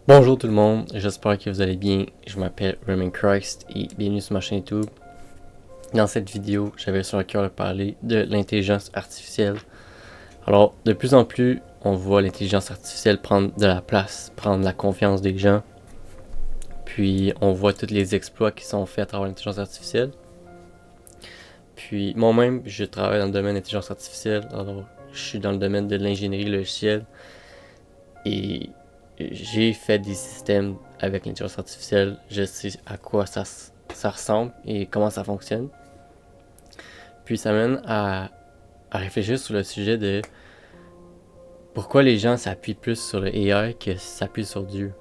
Bonjour tout le monde, j'espère que vous allez bien. Je m'appelle Roman Christ et bienvenue sur ma chaîne YouTube. Dans cette vidéo, j'avais sur le cœur de parler de l'intelligence artificielle. Alors, de plus en plus, on voit l'intelligence artificielle prendre de la place, prendre la confiance des gens. Puis, on voit tous les exploits qui sont faits à travers l'intelligence artificielle. Puis, moi-même, je travaille dans le domaine de l'intelligence artificielle. Alors, je suis dans le domaine de l'ingénierie logicielle. Et j'ai fait des systèmes avec l'intelligence artificielle. Je sais à quoi ça ressemble et comment ça fonctionne. Puis ça mène à réfléchir sur le sujet de pourquoi les gens s'appuient plus sur le AI que s'appuient sur Dieu.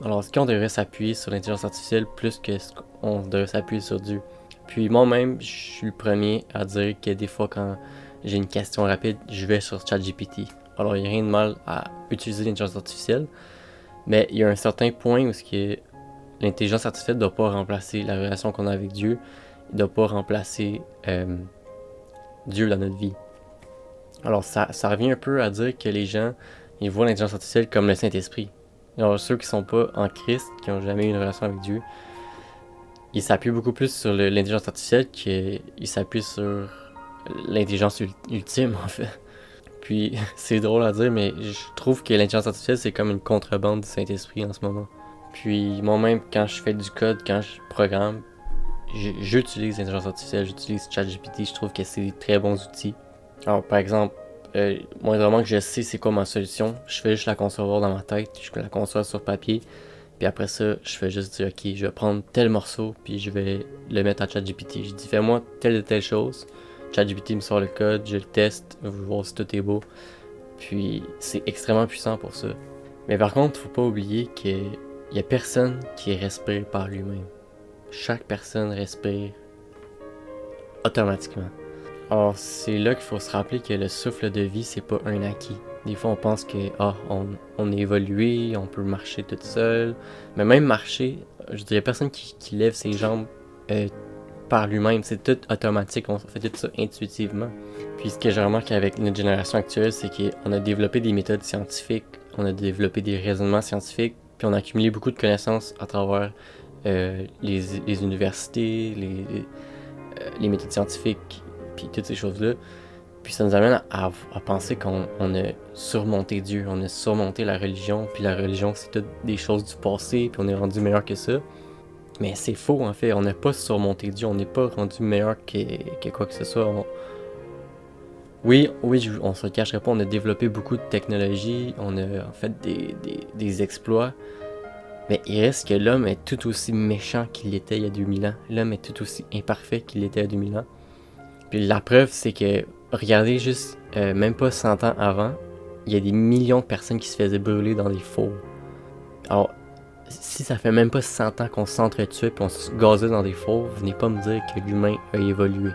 Alors, est-ce qu'on devrait s'appuyer sur l'intelligence artificielle plus que ce qu'on devrait s'appuyer sur Dieu? Puis moi-même, je suis le premier à dire que des fois, quand j'ai une question rapide, je vais sur ChatGPT. Alors, il n'y a rien de mal à utiliser l'intelligence artificielle, mais il y a un certain point où l'intelligence artificielle ne doit pas remplacer la relation qu'on a avec Dieu. Il ne doit pas remplacer Dieu dans notre vie. Alors, ça revient un peu à dire que les gens, ils voient l'intelligence artificielle comme le Saint-Esprit. Alors, ceux qui ne sont pas en Christ, qui n'ont jamais eu une relation avec Dieu, ils s'appuient beaucoup plus sur l'intelligence artificielle qu'ils s'appuient sur l'intelligence ultime, en fait. Puis, c'est drôle à dire, mais je trouve que l'intelligence artificielle, c'est comme une contrebande du Saint-Esprit en ce moment. Puis, moi-même, quand je fais du code, quand je programme, j'utilise l'intelligence artificielle, j'utilise ChatGPT, je trouve que c'est des très bons outils. Alors, par exemple, moindrement que je sais c'est quoi ma solution, je fais juste la concevoir dans ma tête, je peux la concevoir sur papier, puis après ça, je fais juste dire, ok, je vais prendre tel morceau, puis je vais le mettre à ChatGPT. Je dis, fais-moi telle et telle chose. ChatGPT me sort le code, je le teste, vous voir si tout est beau. Puis c'est extrêmement puissant pour ça. Mais par contre, faut pas oublier qu'il y a personne qui respire par lui-même. Chaque personne respire automatiquement. Alors c'est là qu'il faut se rappeler que le souffle de vie, c'est pas un acquis. Des fois on pense que on est évolué, on peut marcher tout seul. Mais même marcher, je dirais personne qui lève ses jambes par lui-même, c'est tout automatique, on fait tout ça intuitivement. Puis ce que j'ai remarqué avec notre génération actuelle, c'est qu'on a développé des méthodes scientifiques, on a développé des raisonnements scientifiques, puis on a accumulé beaucoup de connaissances à travers les universités, les méthodes scientifiques, puis toutes ces choses-là. Puis ça nous amène à penser qu'on a surmonté Dieu, on a surmonté la religion, puis la religion c'est toutes des choses du passé, puis on est rendu meilleur que ça. Mais c'est faux en fait, on n'a pas surmonté Dieu, on n'est pas rendu meilleur que quoi que ce soit. Oui, on se le cacherait pas, on a développé beaucoup de technologies, on a fait des exploits, mais il reste que l'homme est tout aussi méchant qu'il l'était il y a 2000 ans. L'homme est tout aussi imparfait qu'il l'était il y a 2000 ans. Puis la preuve, c'est que, regardez juste, même pas 100 ans avant, il y a des millions de personnes qui se faisaient brûler dans des fours. Alors, si ça fait même pas 100 ans qu'on s'entretuait puis on se gazait dans des fours, venez pas me dire que l'humain a évolué.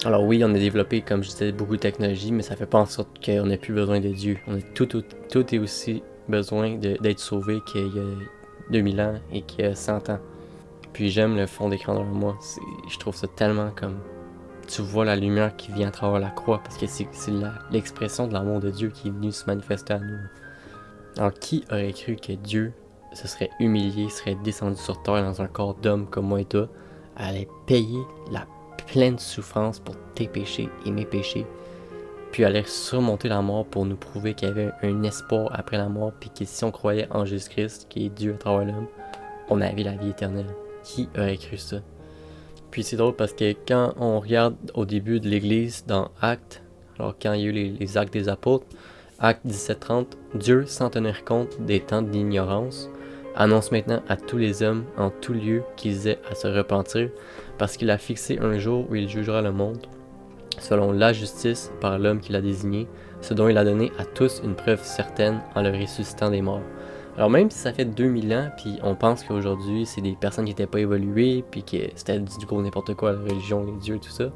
Alors oui, on a développé, comme je disais, beaucoup de technologies, mais ça fait pas en sorte qu'on n'a plus besoin de Dieu. On a tout est aussi besoin d'être sauvé qu'il y a 2000 ans et qu'il y a 100 ans. Puis j'aime le fond d'écran devant moi. Je trouve ça tellement comme... Tu vois la lumière qui vient à travers la croix, parce que c'est l'expression de l'amour de Dieu qui est venu se manifester à nous. Alors qui aurait cru que Dieu se serait humilié, serait descendu sur terre dans un corps d'homme comme moi et toi, allait payer la pleine souffrance pour tes péchés et mes péchés, puis allait surmonter la mort pour nous prouver qu'il y avait un espoir après la mort, puis que si on croyait en Jésus-Christ, qui est Dieu à travers l'homme, on avait la vie éternelle. Qui aurait cru ça? Puis c'est drôle parce que quand on regarde au début de l'Église dans Actes, alors quand il y a eu les Actes des Apôtres, Acte 17-30, Dieu, sans tenir compte des temps d'ignorance, annonce maintenant à tous les hommes en tout lieu qu'ils aient à se repentir, parce qu'il a fixé un jour où il jugera le monde, selon la justice par l'homme qu'il a désigné, ce dont il a donné à tous une preuve certaine en le ressuscitant des morts. Alors même si ça fait 2000 ans, puis on pense qu'aujourd'hui c'est des personnes qui n'étaient pas évoluées, puis que c'était du gros n'importe quoi, la religion, les dieux, tout ça,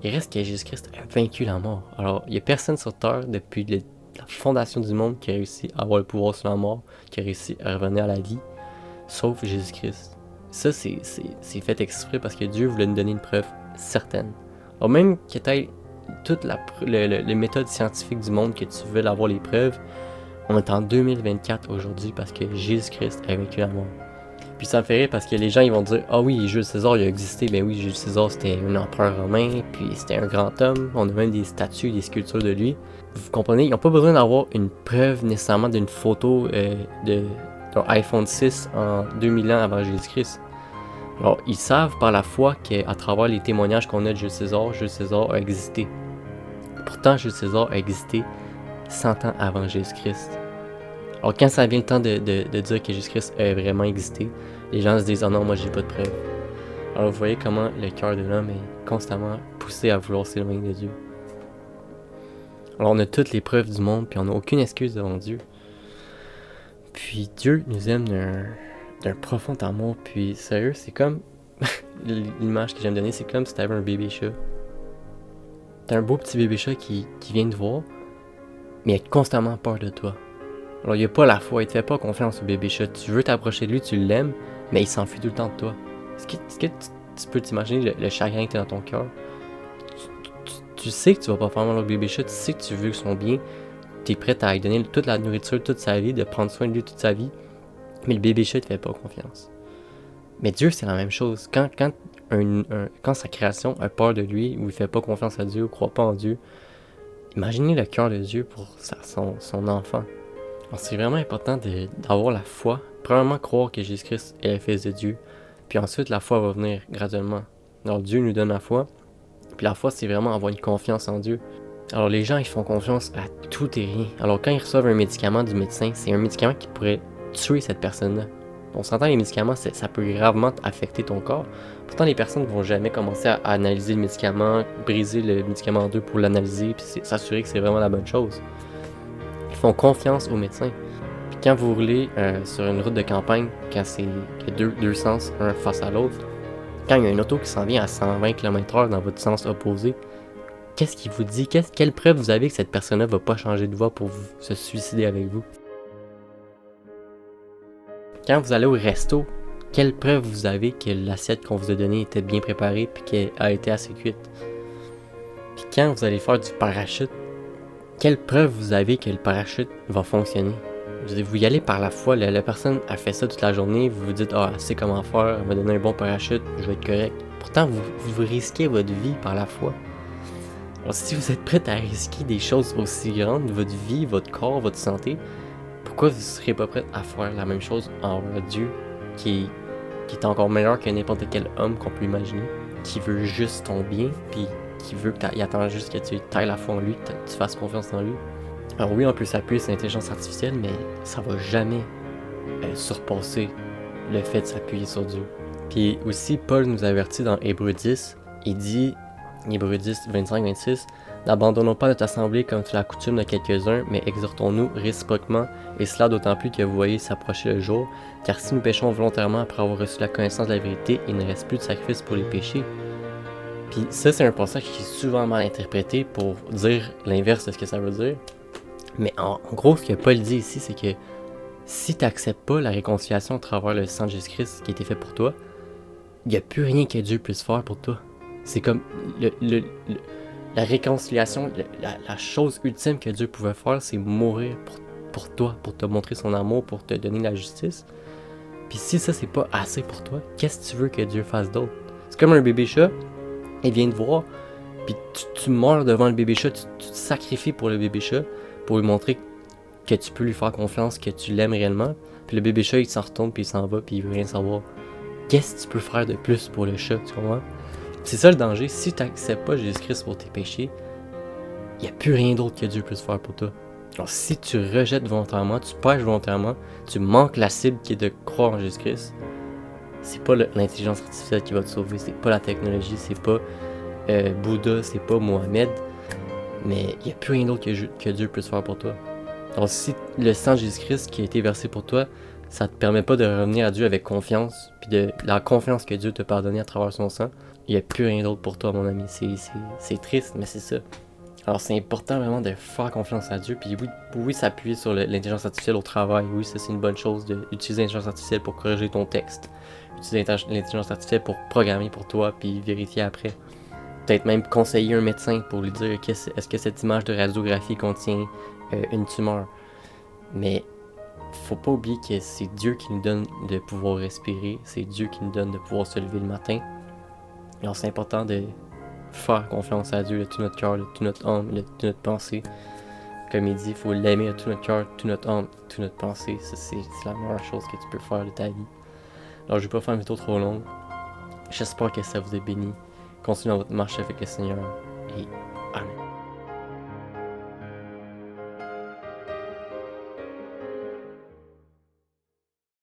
il reste que Jésus-Christ a vaincu la mort. Alors il n'y a personne sur terre depuis la fondation du monde qui a réussi à avoir le pouvoir sur la mort, qui a réussi à revenir à la vie, sauf Jésus-Christ. Ça c'est fait exprès parce que Dieu voulait nous donner une preuve certaine. Alors même que tu aies toutes les méthodes scientifiques du monde, que tu veux avoir les preuves, On est en 2024 aujourd'hui parce que Jésus-Christ a vaincu la mort. Puis ça me fait rire parce que les gens ils vont dire « Ah oui, Jules César il a existé. » Ben oui, Jules César c'était un empereur romain, puis c'était un grand homme. On a même des statues, des sculptures de lui. Vous comprenez, ils n'ont pas besoin d'avoir une preuve nécessairement d'une photo d'un iPhone 6 en 2000 ans avant Jésus-Christ. Alors, ils savent par la foi qu'à travers les témoignages qu'on a de Jules César a existé. Pourtant, Jules César a existé 100 ans avant Jésus-Christ. Alors, quand ça vient le temps de dire que Jésus-Christ a vraiment existé, les gens se disent « Ah non, moi j'ai pas de preuves. » Alors, vous voyez comment le cœur de l'homme est constamment poussé à vouloir s'éloigner de Dieu. Alors, on a toutes les preuves du monde, puis on n'a aucune excuse devant Dieu. Puis, Dieu nous aime d'un profond amour, puis sérieux, c'est comme... l'image que j'aime donner, c'est comme si t'avais un bébé chat. T'as un beau petit bébé chat qui vient te voir, mais il a constamment peur de toi. Alors, il n'y a pas la foi, il te fait pas confiance au bébé chat. Tu veux t'approcher de lui, tu l'aimes, mais il s'enfuit tout le temps de toi. Est-ce que tu peux t'imaginer le chagrin que tu as dans ton cœur? Tu sais que tu vas pas faire mal au bébé chat, tu sais que tu veux son bien, tu es prêt à lui donner toute la nourriture toute sa vie, de prendre soin de lui toute sa vie, mais le bébé chat ne te fait pas confiance. Mais Dieu, c'est la même chose. Quand sa création a peur de lui, ou il fait pas confiance à Dieu, ou croit pas en Dieu, imaginez le cœur de Dieu pour son enfant. Alors, c'est vraiment important d'avoir la foi. Premièrement, croire que Jésus-Christ est le Fils de Dieu. Puis ensuite, la foi va venir graduellement. Alors, Dieu nous donne la foi. Puis la foi, c'est vraiment avoir une confiance en Dieu. Alors, les gens, ils font confiance à tout et rien. Alors, quand ils reçoivent un médicament du médecin, c'est un médicament qui pourrait tuer cette personne-là. On s'entend, les médicaments, ça peut gravement affecter ton corps. Pourtant, les personnes ne vont jamais commencer à analyser le médicament, briser le médicament en deux pour l'analyser, puis s'assurer que c'est vraiment la bonne chose. Ils font confiance aux médecins. Puis quand vous roulez sur une route de campagne, quand il y a deux sens, un face à l'autre, quand il y a une auto qui s'en vient à 120 km/h dans votre sens opposé, qu'est-ce qu'il vous dit? Quelle preuve vous avez que cette personne-là ne va pas changer de voie pour se suicider avec vous? Quand vous allez au resto, quelle preuve vous avez que l'assiette qu'on vous a donnée était bien préparée et qu'elle a été assez cuite? Puis quand vous allez faire du parachute, quelle preuve vous avez que le parachute va fonctionner? Vous y allez par la foi, la personne a fait ça toute la journée, vous vous dites « Ah, elle sait comment faire, elle m'a donné un bon parachute, je vais être correct. » Pourtant, vous risquez votre vie par la foi. Alors si vous êtes prêt à risquer des choses aussi grandes, votre vie, votre corps, votre santé, pourquoi vous ne serez pas prêt à faire la même chose envers Dieu qui est encore meilleur que n'importe quel homme qu'on peut imaginer, qui veut juste ton bien, puis qui veut qu'il attend juste que tu ailles la foi en lui, que tu fasses confiance en lui. Alors oui, on peut s'appuyer sur l'intelligence artificielle, mais ça va jamais surpasser le fait de s'appuyer sur Dieu. Puis aussi, Paul nous avertit dans Hébreux 10, il dit, Hébreux 10, 25-26, « N'abandonnons pas notre assemblée comme c'est la coutume de quelques-uns, mais exhortons-nous réciproquement, et cela d'autant plus que vous voyez s'approcher le jour, car si nous péchons volontairement après avoir reçu la connaissance de la vérité, il ne reste plus de sacrifice pour les péchés. » Puis ça, c'est un passage qui est souvent mal interprété pour dire l'inverse de ce que ça veut dire. Mais en gros, ce que Paul dit ici, c'est que si tu n'acceptes pas la réconciliation à travers le sang de Jésus-Christ qui a été fait pour toi, il n'y a plus rien que Dieu puisse faire pour toi. C'est comme la réconciliation, la chose ultime que Dieu pouvait faire, c'est mourir pour toi, pour te montrer son amour, pour te donner la justice. Puis si ça, c'est pas assez pour toi, qu'est-ce que tu veux que Dieu fasse d'autre? C'est comme un bébé chat, il vient te voir, puis tu meurs devant le bébé chat, tu te sacrifies pour le bébé chat, pour lui montrer que tu peux lui faire confiance, que tu l'aimes réellement. Puis le bébé chat, il s'en retourne, puis il s'en va, puis il veut rien savoir. Qu'est-ce que tu peux faire de plus pour le chat, tu comprends? C'est ça le danger. Si tu n'acceptes pas Jésus-Christ pour tes péchés, il n'y a plus rien d'autre que Dieu puisse faire pour toi. Alors si tu rejettes volontairement, tu pêches volontairement, tu manques la cible qui est de croire en Jésus-Christ, c'est pas l'intelligence artificielle qui va te sauver, c'est pas la technologie, c'est pas Bouddha, c'est pas Mohamed, mais il n'y a plus rien d'autre que Dieu puisse faire pour toi. Alors si le sang de Jésus-Christ qui a été versé pour toi, ça te permet pas de revenir à Dieu avec confiance, puis de la confiance que Dieu t'a pardonné à travers son sang, il n'y a plus rien d'autre pour toi, mon ami. C'est triste, mais c'est ça. Alors c'est important vraiment de faire confiance à Dieu, puis oui s'appuyer sur l'intelligence artificielle au travail, oui ça c'est une bonne chose d'utiliser l'intelligence artificielle pour corriger ton texte, utiliser l'intelligence artificielle pour programmer pour toi, puis vérifier après. Peut-être même conseiller un médecin pour lui dire est-ce que cette image de radiographie contient une tumeur. Mais faut pas oublier que c'est Dieu qui nous donne de pouvoir respirer, c'est Dieu qui nous donne de pouvoir se lever le matin. Alors c'est important de faire confiance à Dieu de tout notre cœur, de toute notre âme, de toute notre pensée. Comme il dit, il faut l'aimer de tout notre cœur, de toute notre âme, de toute notre pensée. Ça, c'est la meilleure chose que tu peux faire de ta vie. Alors je vais pas faire une vidéo trop longue. J'espère que ça vous a béni. Continuez votre marche avec le Seigneur et Amen.